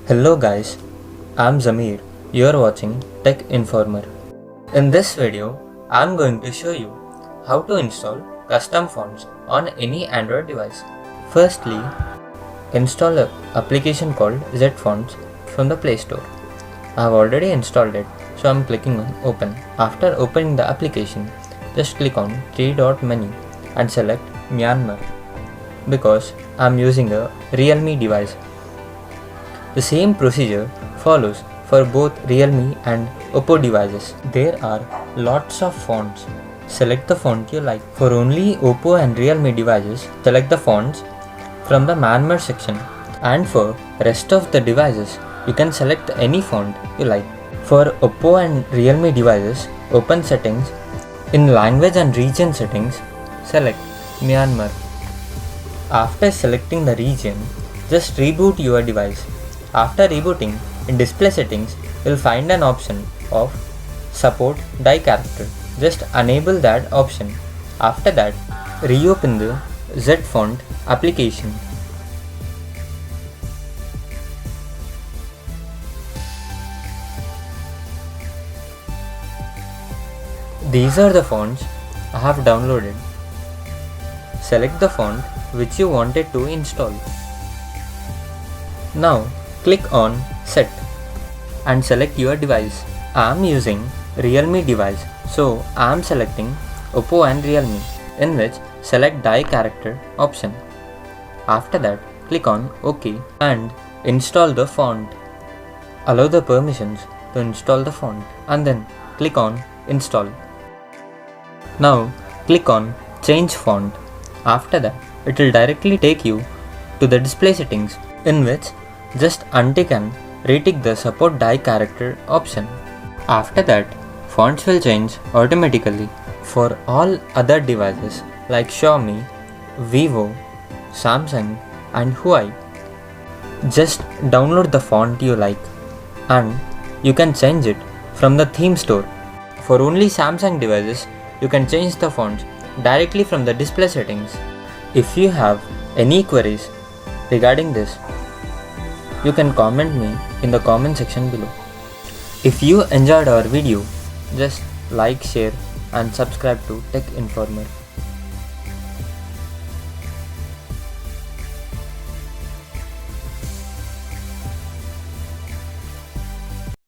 Hello guys, I'm Zamir. You're watching Tech Informer. In this video, I'm going to show you how to install custom fonts on any Android device. Firstly, install an application called ZFonts from the Play Store. I've already installed it, so I'm clicking on Open. After opening the application, just click on three-dot menu and select Myanmar because I'm using a Realme device. The same procedure follows for both Realme and Oppo devices. There are lots of fonts. Select the font you like. For only Oppo and Realme devices, select the fonts from the Myanmar section. And for rest of the devices, you can select any font you like. For Oppo and Realme devices, open settings. In language and region settings, select Myanmar. After selecting the region, just reboot your device. After rebooting, in display settings, you'll find an option of support die character. Just enable that option. After that, reopen the ZFont application. These are the fonts I have downloaded. Select the font which you wanted to install. Now, click on Set and select your device. I am using Realme device, so I am selecting Oppo and Realme, in which select die character option. After that, click on OK and install the font. Allow the permissions to install the font and then click on Install. Now click on Change Font. After that, it will directly take you to the display settings, in which just untick and retick the support die character option. After that, fonts will change automatically for all other devices like Xiaomi, Vivo, Samsung and Huawei. Just download the font you like and you can change it from the theme store. For only Samsung devices, you can change the fonts directly from the display settings. If you have any queries regarding this, you can comment me in the comment section below. If you enjoyed our video, just like, share and subscribe to Tech Informer.